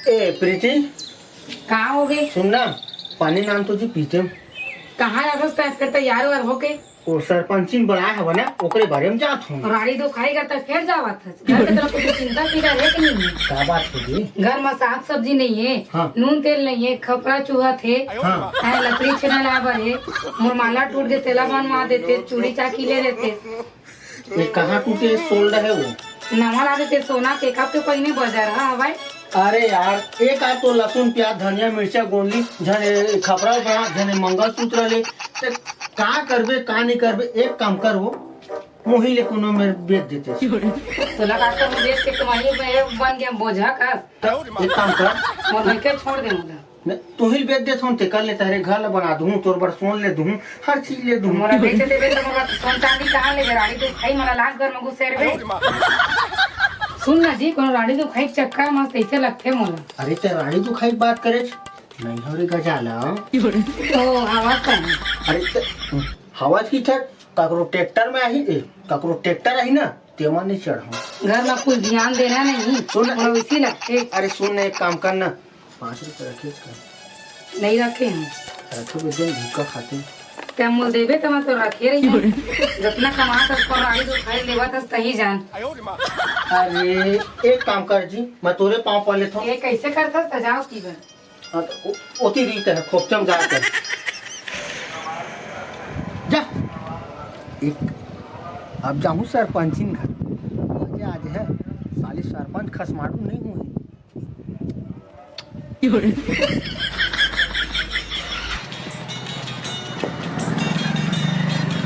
ए प्रीति, कहाँ हो गए? सुनना, पानी नाम तो जी पीते कहाँ अगस्त फिर तैयार वार होके वो सरपंची बनाया है ना, ओकरे बारे में जात हूँ। राड़ी दो खाएगा तो फिर जावत है। घर के तरफ कुछ चिंता फिकर है कि नहीं है? क्या बात होगी? घर में साग सब्जी नहीं है, हाँ। नून तेल नहीं है, खपरा चूहा थे, हाँ। लकड़ी छेना लाबर है, मुरमाला टूट गए तेला बनवा देते, चूड़ी चाकी ले लेते। ये कहाँ टूटे सोल्ड है वो? नवा ला देते सोना के कप के पहिने बाजार हवाई। अरे यार एक आध तो लहसुन प्याज धनिया मिर्चा गोंदली झने खपरा बना झने मंगलसूत्र ले ते का करबे का नहीं करबे एक काम कर वो मोही ले कोनो में बेच देते तो लगा कर बेच के कमाई में बन गया बोझा का। एक काम कर और मैं के छोड़ दे मुझे तू ही बेच दे थोन ते कर ले तारे घर ला बना दूं तोर बर सोन ले दूं हर चीज ले दूं मोरा बेचे देबे तो मोरा सोन चांदी कहां ले राड़ी तो खाई मला लाख घर में घुसेर बे। सुन ना जी कोनो राड़ी तो खाई चक्कर मस्त ऐसे लगते मोला। अरे ते रानी तू खाई बात करे नहीं हो रे गजाला तो आवाज का अरे ते हवाज की था काकरो ट्रैक्टर में आई काकरो ट्रैक्टर आई ना तेमा नहीं चढ़ा घर में कुछ ध्यान देना नहीं सुन मोला वैसी लगते। अरे सुन एक काम करना 5 रुपए रखे कर नहीं रखे हैं रखो बेचन भूखा खाते ते मोल देबे तो मैं तो रखे रही हूं जितना कमा तक पर राड़ी तो खाई लेवा तक सही जान। अरे एक काम कर जी मैं तोरे पाँव पर लेता हूँ ये कैसे करता सजाओ की बन ओती रीत है खोपचम जा कर जा एक अब जाऊँ सरपंचिन घर आज है साली सरपंच खसमारू नहीं हुई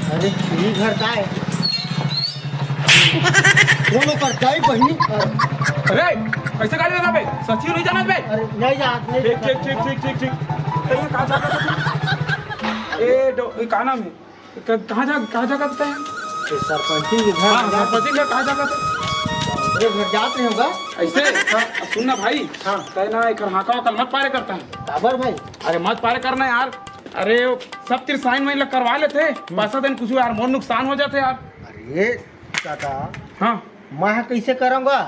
अरे यही घर का है वो लोग कर जाए बहनी अरे कैसे गाड़ी लगा बे सच्ची नहीं जाना बे अरे नहीं जा नहीं ठीक तो ये कहाँ जाकर ए कहाँ नाम है कहाँ जा करते हैं सरपंची के घर हाँ सरपंच घर कहाँ जाकर तेरे घर जाते होगा ऐसे अब सुनना भाई हाँ। कहना एक हाका कल मत पारे करता है काबर भाई अरे मत पारे करना यार अरे सब तेरे साइन में करवा लेते पैसा दिन कुछ यार बहुत नुकसान हो जाते यार। अरे काका हाँ मैं कैसे करूँगा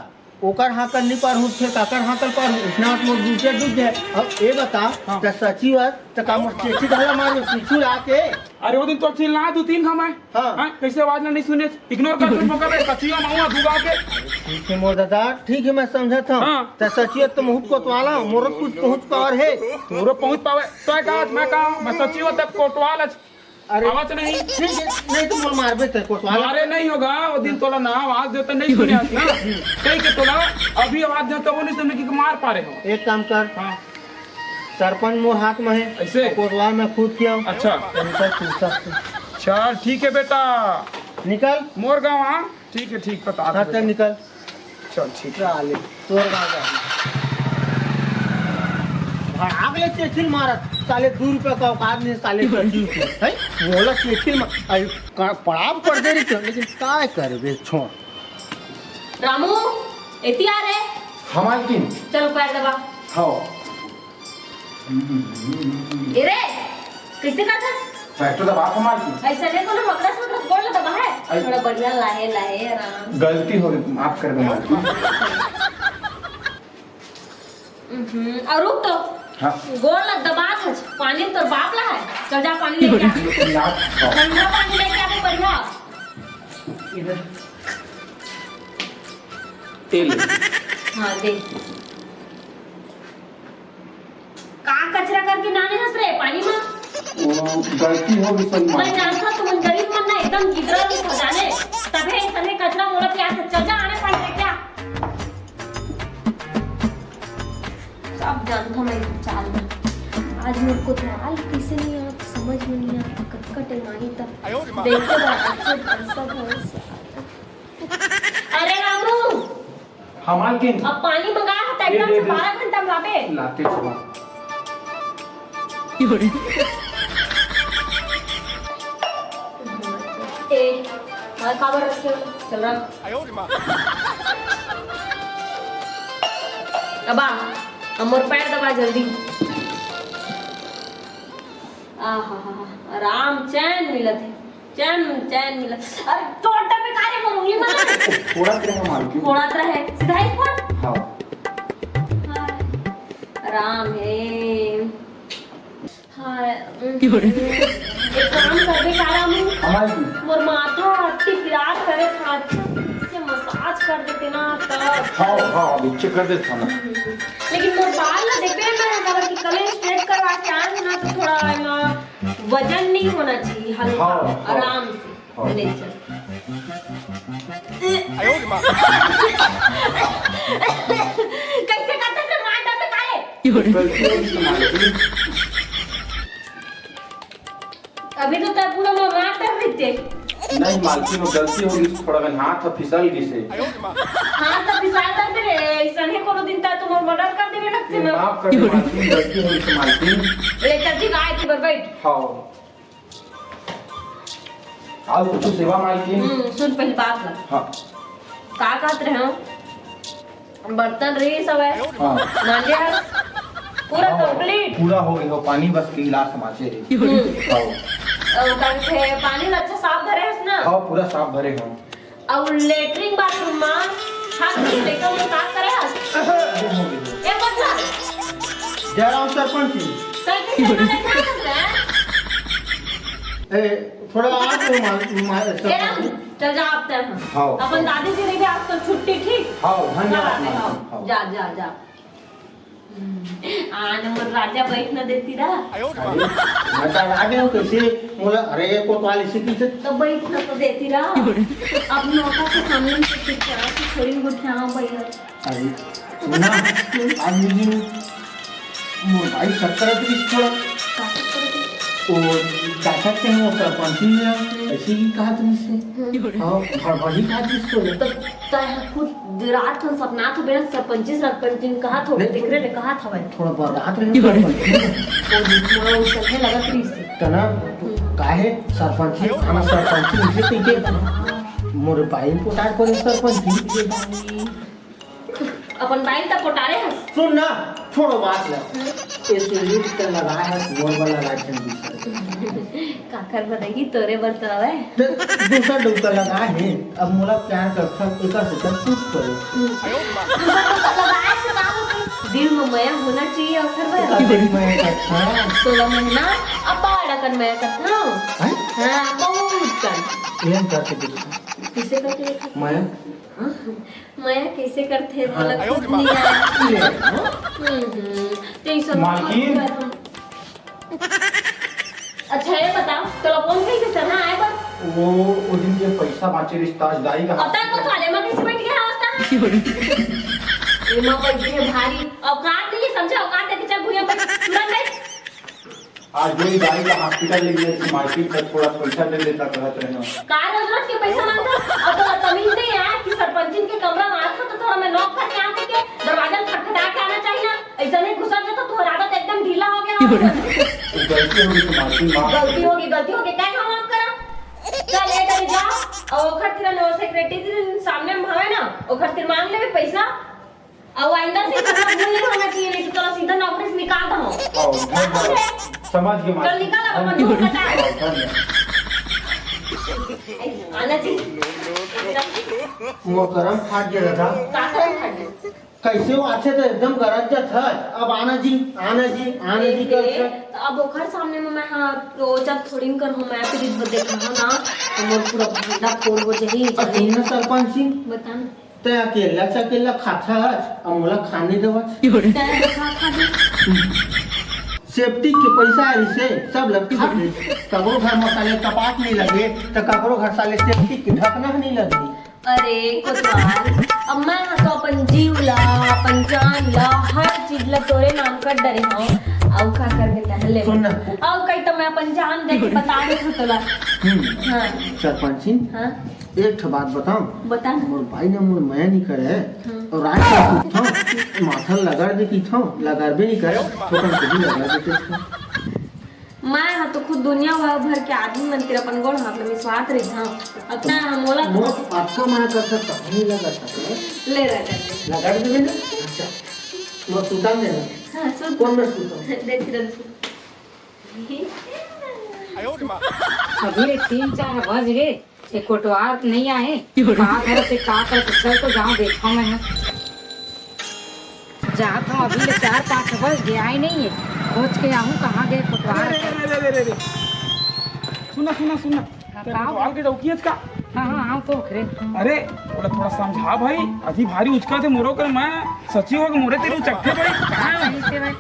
ओकर हाकल नहीं पर हूँ फिर काकर हाकल पर हूँ इतना मोर दूसरे डूब जाए अब ये बता हाँ। तो सची बात तो काम चेची धला मारो पीछू आके अरे वो दिन तो चिल्ला 2-3 घमाए हाँ। कैसे आवाज नहीं सुने इग्नोर कर सुन पकड़ सचिया माऊआ दुगा के ठीक है मोर दादा ठीक है मैं समझा था हाँ। तो सचियत तो मुहूर्त कोतवाला मोर कुछ पहुँच पावर है तोरो पहुंच पावे तो कहा मैं कहा मैं सचिव तक कोटवाल अरे आवाज नहीं ठीक है नहीं तो मोर मारबे थे कोतवाला अरे नहीं होगा वो दिन तोला ना आवाज देता नहीं सुने ना कहीं के तोला अभी आवाज देता वो नहीं सुने कि मार पा रहे हो। एक काम कर हाँ सरपंच मोर हाथ में है ऐसे कोतवाल में खुद किया अच्छा चल ठीक है बेटा निकल मोर गाँव हाँ ठीक पता हाँ तक निकल चल ठीक चाले तोर गाँव जा भाग ले चेचिल मारत साले 2 रुपए का औकात नहीं साले सचिव के है बोला चेचिल पड़ाव पड़ दे रही लेकिन काय करबे छोड़ रामू एती आ रे हमार किन चल पैर दबा हां ए रे कैसे करता पैर तो दबा हमार किन ऐसा नहीं कोनो मकड़ा बोल दबा है थोड़ा बढ़िया लाहे लाहे आराम गलती हो गई माफ कर दो और रुक तो हां गोल लग दबा था पानी तो बाप ला है चल जा पानी लेके आ ठंडा पानी लेके आ के बढ़िया इधर तेल हां दे का कचरा करके नाने हंस रहे पानी में गलती हो गई मैं जानता तुम गरीब मन ना एकदम गिदरा हो जाने तबे सने कचरा मोड़ा पे आ चल जा आने पानी लेके आ सब जानता मैं चाल आज मेरे को चाल कैसे नहीं आ समझ में नहीं आ कटकट मानी तक देखते अरे रामू हमार किन अब पानी मंगा है एकदम से 12 घंटा में आवे लाते चला ए मैं खबर रखे चल रहा अबा अमर पैर दबा जल्दी आराम चैन मिलत है चैन मिलत अरे टोटा पे कारे मरूंगी मैं थोड़ा तेरे मार के थोड़ा रहे सीधा ही फोन हां आराम है। हाँ, एक काम करबे कारा मुँह मोर माथा अति पिरात करे था, से मसाज कर देते ना तब। हाँ नीचे कर दे था ना। लेकिन मोर बाल ना देखबे मैं अगर कि कल स्ट्रेट करवा के आए हो ना तो थोड़ा एमा वजन नहीं होना चाहिए, हल्का आराम से ले चल। कैसे करते थे मार डाल काले? अभी तो तब पूरा मार कर रहे थे। नहीं मालकिन वो गलती होगी, थोड़ा मैं हाथ फिसल गई से। हाँ तो फिसल करते रे, ऐसा नहीं कोनो दिन तक तुम मर्डर कर देवे लगते ना। माफ कर दे मालकिन, गलती होगी से मालकिन। ले चल ठीक आए थी बैठ। हाँ आज कुछ सेवा मालकिन। सुन पहली बात ला। हाँ का कहत रहे हो? बर्तन रे सब है। हाँ मांजे पूरा कंप्लीट पूरा हो गया, पानी बस के गिलास समाचे है। और कहते पानी में अच्छा साफ भरे है ना? हाँ पूरा साफ भरे हो। और लेटरिन बाथरूम में हाथ से लेकर वो साफ करे है। ये बता जयराम सरपंच जी, कैसे करना है? थोड़ा आप चल जा आप तक। हाँ। अपन दादी जी रही आज तो छुट्टी ठीक। हाँ धन्यवाद। धन्यवाद। जा जा जा। आने मोर राजा बैठ न देती रहा। मैं तो आगे हूँ कैसे बोला, अरे कोतवाली सीखी से तो बैठ न तो देती रहा। अब नौका के सामने से चिट्ठा से थोड़ी गुठिया बैठ। अरे सुना आज मुझे मोबाइल 70 थोड़ा वो क्या सकते हैं, वो सरपंच ने ऐसे ही कहा तुम से। हाँ भड़बड़ी कहा जिसको तो खुद रात को सपना था बेरा सरपंच ने कहा थोड़े दिख रहे कहा था भाई थोड़ा बर्दाश्त रहे वो उससे लगा थी इससे तना काहे सरपंच आना सरपंच मुझे टीके मोरे भाई पोटार पर सरपंच अपन बाइक तक पोटारे है। सुन ना छोड़ो बात ना, ऐसे लीड कर लगा है गोल वाला लाइसेंस काकर बताएगी तोरे बर्ताव है दूसरा डूबा लगा है। अब मोला प्यार करता एक से कुछ करे दिल में माया होना चाहिए और फिर मैं अच्छा 16 महीना अब बड़ा कर मैं करता हूँ। हाँ बहुत कर ये करके देखो किसे करके देखा मैं मैं कैसे करते बोला खुद नहीं आया। तो ये सब मालकिन। अच्छा ये बताओ तो कौन कहीं से सना आए पर वो दिन के पैसा बाचे रिश्तेदारी का अब तक को थाले में कैसे बैठ गया अवस्था ये मां बैठ गई भारी औकात नहीं समझा औकात है कि चल भूया पर तुरंत नहीं आज जो गाड़ी का हॉस्पिटल ले गए थे मार्केट में थोड़ा पैसा ले लेता कहत रहे ना कार रोज के पैसा मांगता अब तो तमीज नहीं है कि सरपंच के कमरा में आता तो थोड़ा मैं नॉक करके आते के दरवाजा खटखटा के आना चाहिए ना, ऐसा नहीं घुसा जाता तो आदत एकदम ढीला हो गया। गलती होगी तो मार्किन माफ गलती होगी क्या काम आप करा चल ये करी जा और ओखर तेरा नो सेक्रेटरी सामने में हवे ना ओखर तेरे मांग ले पैसा और आइंदा से सब भूल नहीं होना चाहिए, नहीं तो चलो सीधा नौकरी से निकाल दो। समझ गए चल निकाल अपन दूर कटा आना जी मोहतरम फाट गया था काकर खड़े कैसे वो अच्छे तो एकदम गरज था। अब आना जी कर तो अब ओखर सामने में मैं हाँ तो जब थोड़ी कर हूँ मैं फिर देखा ना तो मोर पूरा भांडा फोड़ हो जाही तुमने सरपंच सिंह बता ना ते अकेला खाता है अब मोला खाने देवा सेफ्टी के पैसा है इसे सब लग खा दे ककरो घर मसाले कपाट नहीं लगे तो ककरो घर साले सेफ्टी के ढकना नहीं लगी। अरे कोतवाल अब मैं तो अपन जीव ला अपन जान ला हर चीज ला तोरे नाम कर डरे हूँ अब का कर देता है ले सुन ना। अब कहीं तो मैं अपन जान दे के बता दे तोला। हाँ सरपंच सिंह हाँ एक ठो बात बताऊं बता ना मोर भाई ने मोर मैं नहीं करे और रात को था माथा लगा दे की था लगाबे नहीं करे तो कौन कभी लगा देते थे। मैं हाँ तो खुद दुनिया भर के आदमी मन तेरा अपन गोड़ हाथ में विश्वास रही था अपना मोला मोर आपका मना कर सकता नहीं लगा सकता ले रहा लगा दे ना। अच्छा मोर सुता देना हाँ सुन कौन में सुता देख रहा अभी 3-4 बज गए ये कोटवार नहीं आए कहा घर से कहा कर चल तो जाऊं देखा मैं जात हूँ अभी ले 4-5 बज गया ही नहीं है। खोज के आऊँ कहाँ गए कोतवाल। रे सुना सुना सुना तेरे का? कोतवाल के डौकियत का। हाँ आऊँ तो खरे। अरे बोला थोड़ा समझा भाई, अभी भारी उचका थे मोरो कर मैं सच्ची हो मोरे तेरे उचकते भाई कहाँ है? ऐसे भाई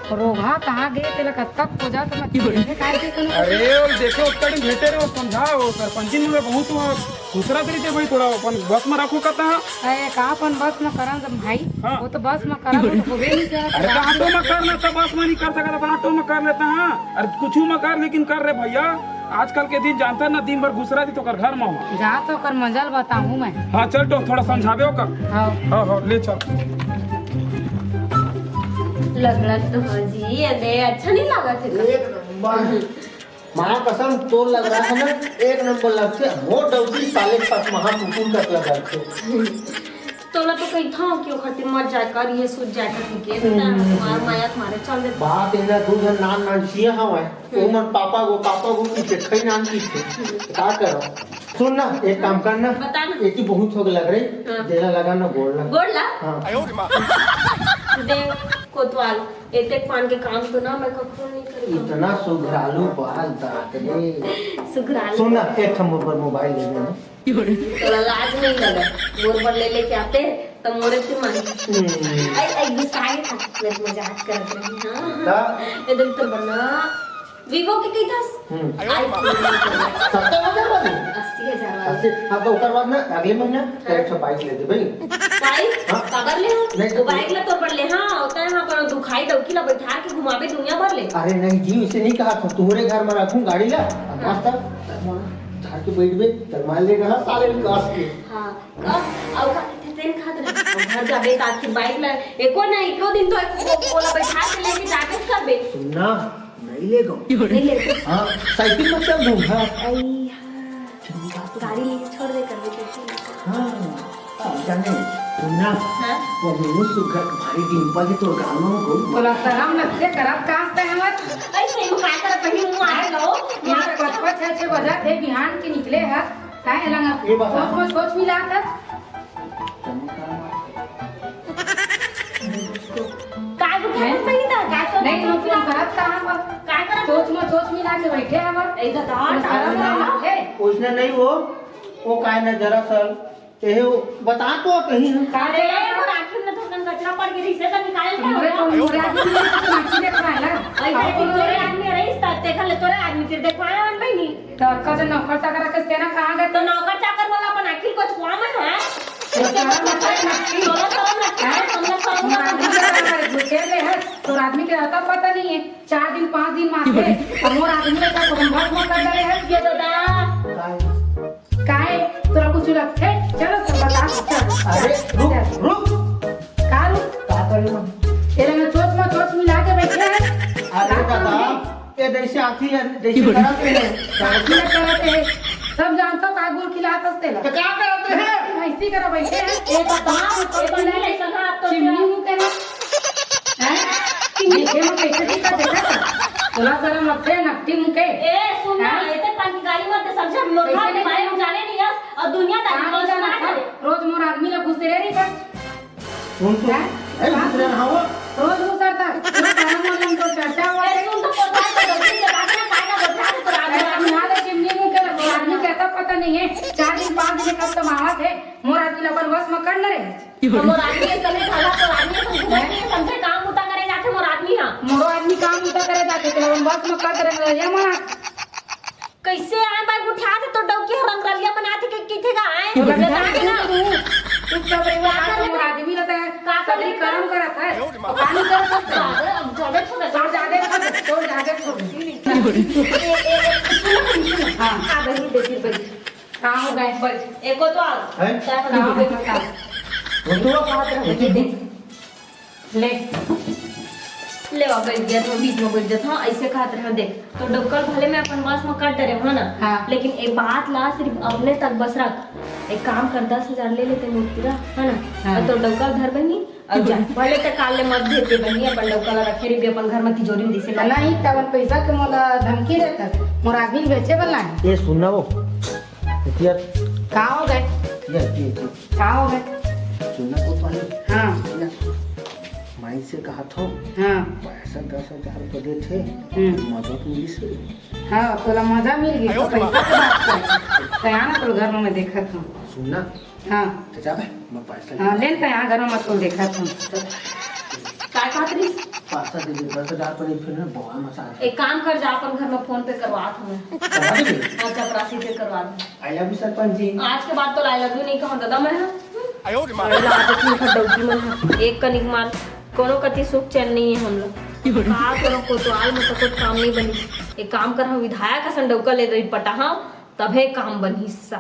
रोगा कहाँ गए तेरा कत्ता खोजा तो मैं काय के करूं। अरे और देखो उत्तर भेटे रहे समझाओ सरपंची में बहुत दूसरा तरीके भाई थोड़ा अपन बस में रखो कहता है। अरे कहाँ अपन बस में करम तो भाई हाँ। वो तो बस में करम तो होबे नहीं अरे तो करत। ऑटो में कर लेता, बस में नहीं कर सकता तो ऑटो में कर लेता है। अरे कुछ में कर लेकिन कर रहे भैया, आजकल के दिन जानता है ना, दिन भर घुसरा दी तो कर घर में हो। जा तो कर मंजल बताऊँ मैं। हाँ चल तो थोड़ा समझावे कर। हाँ हाँ ले चल। लगना तो हाँ जी, अरे अच्छा नहीं लगा थे। एक नंबर माँ कसम तो लग रहा है ना, एक नंबर लगते वो डौकी साले पास महा कुकुर का लगा थे। तोला तो कही था कि खातिर मत जाए कर, ये सूझ जाए कर के तुम्हार माया तुम्हारे चल दे। बात एना दू जन नान नान छिए हवे ओ मन पापा को पूछे खई नाम की थे का करो। सुन ना एक काम करना, बता ना। एक ही बहुत हो लग रही हाँ। देला लगा ना बोलना। गोड़ ला हाँ दे कोतवाल एते पान के काम तो ना मैं कखनो नहीं करी। इतना सुघरालू बाल दांत रे। सुघराल सुन ना एक हम पर मोबाइल दे देना। तोला लाज नहीं लगा मोर पर ले लेके आते तो मोरे से मांग आई आई गुस्साए था मैं मजाक कर रही हां ता एकदम तो बना वीवो के कितना आई 70,000 वाली 80,000 वाला अस्सी। हाँ तो ओकर बाद ना अगले महीना एक बाइक ले दे भाई। बाइक हाँ। काबर ले नहीं हो तो- बाइक ला तो पड़ ले हां होता है हां पर दुखाई डौकी ला बैठा के घुमावे दुनिया भर ले। अरे नहीं जी इसे नहीं कहा था, तुम्हारे घर में रखूं गाड़ी ला मस्त झाड़ के बैठ बे तरमाल ले रहा साले कास के। हां अब का तेन खात रहे घर जाबे का आखिर बाइक ला एको ना एको दिन तो बोला बैठा के लेके जाके करबे सुनना नहीं ले गो नहीं ले हाँ साइकिल में चल दूँ। हाँ आई हां गाड़ी लेके छोड़ दे करबे तो हाँ जाने सुनना हां वो मेनू सुगर भारी डिंपल के तो गाल में हो बोला शर्म लगते करब कांस ते हमर। ऐसे ही का कर पहले मुंह आ लो यहाँ 5-6 बजा थे बिहान के निकले है काहे लंगा ये बता। सोच मिला था काय बुझे नहीं था का तो नहीं लोग करब कहाँ पर का कर सोच मिला के बैठे हमर। ए दादा शर्म लगे उसने नहीं वो काय ना जरा सल ये बता तो कहीं अरे और आखिर में तो कचरा पड़ के रिश्ते का निकाल के हमरे तो हो मुरा की माटी देखा है ऐसे कि तोरे आदमी रही ते खले तोरे आदमी फिर देखवाए मन बहनी तो का जो नौकर चाकर के तेना कहाँ गए तो नौकर चाकर वाला अपन आखिर कुछ काम है शर्म लगता तोरा शर्म लगता है हमने शर्म है तो आदमी के रहता पता नहीं है 4 दिन 5 दिन माथे और मोर आदमी का तो बस में कर रहे हैं ये दादा काहे तोरा कुछ लगते चलो सब बता चल। अरे रुक का रुक का करी हम तेरे में चोच मिला के बैठे हैं। अरे दादा ये जैसे आती है जैसे करते हैं काकी ना करते हैं सब जानता का गुड़ खिलाता तेला तो क्या करते हैं ऐसी करो बैठे हैं ए दादा ए बंदा नहीं सका आप तो चिमनी मुंह के ना हैं देखे में कैसे दिखा देखा तोला शर्म लगते है नकटी मुंह के ए सुन ना एते पान की गाड़ी मत समझ हम लोग के बारे में जाने नहीं है और दुनिया कहाँ दारी जाना ना था? करे रोज मोर आदमी लोग घुसते रह रही बस सुन तो हैं? ए दूसरे ना हो रोज घुसता पूरा काम वाला तो चर्चा हुआ ए है सुन तो कोता है तो गलती से बात ना कायदा बैठा के तो अरे आदमी यहाँ तो चिमनी मुंह के लगे आदमी कहता पता नहीं है 4 दिन 5 दिन कब तो मावा थे मोर आदमी अपन बस में कर न रहे मोर आदमी के समय खाला तो आदमी सब घुमते हैं समझे काम उठा करे जाते मोर आदमी हां मोरो आदमी काम उठा करे जाते थे हम बस में कर रहे ये मना कैसे आए बाइक उठा के तो डौकी रंग रलिया बना के किथे का आए तो लगा बता के ना तू सब मोर आदमी रहता है सबरी कर्म करत है पानी कर सकता है अब ज्यादा छोड़ छोड़ जादे छोड़ हां आ बही देखी बही कहाँ हो गए बस एको तो आ हैं? क्या कहाँ हो बता गए बता वो तो बात है ले ले आ बैठ गया तो बीच में बैठ जाता हां ऐसे खाते रह देख तो डक्कल भले में अपन बस में काट रहे हो ना हाँ। लेकिन एक बात ला सिर्फ अपने तक बस रख एक काम कर 10,000 ले लेते मुफ्तीरा है ना हाँ। और तो डक्कल धर बनी अब जा भले तक काल ले मत देते बनी अपन डक्कल रखे रही अपन घर में तिजोरी में दिसे ना ही तब पैसा के मोला धमकी रहता मोर आदमी बेचे वाला है ये सुनना वो यार कहाँ हो गए ये कहाँ हो गए सुनना को तो हाँ माई से कहा था हाँ पैसा 10,000 रुपये देते मदद मिली से हाँ तोला मजा मिल गई तो पैसा के बात कर तया ना तो घर में देखा था सुनना हाँ तो जा बे मैं पैसा हाँ ले तया घर में तो देखा था काय कहत रही पैसा दे दे 10,000 रुपये फिर ना बहुत मजा आया एक काम कर जा अपन घर में फोन पे करवा हूँ करवा देंगे चपरासी पे करवा दूँ I love you sarpanch ji आज के बाद तो लाई लड्डू नहीं कहूँ दादा मैं डौकी मन एक कनिक मार कोनो कति सुख चैन नहीं है हम लोग कहा करो कोतवाल में तो कुछ काम नहीं बनी एक काम कर हम विधायक का संडौका ले रही पटा हाँ तभे काम बनी सा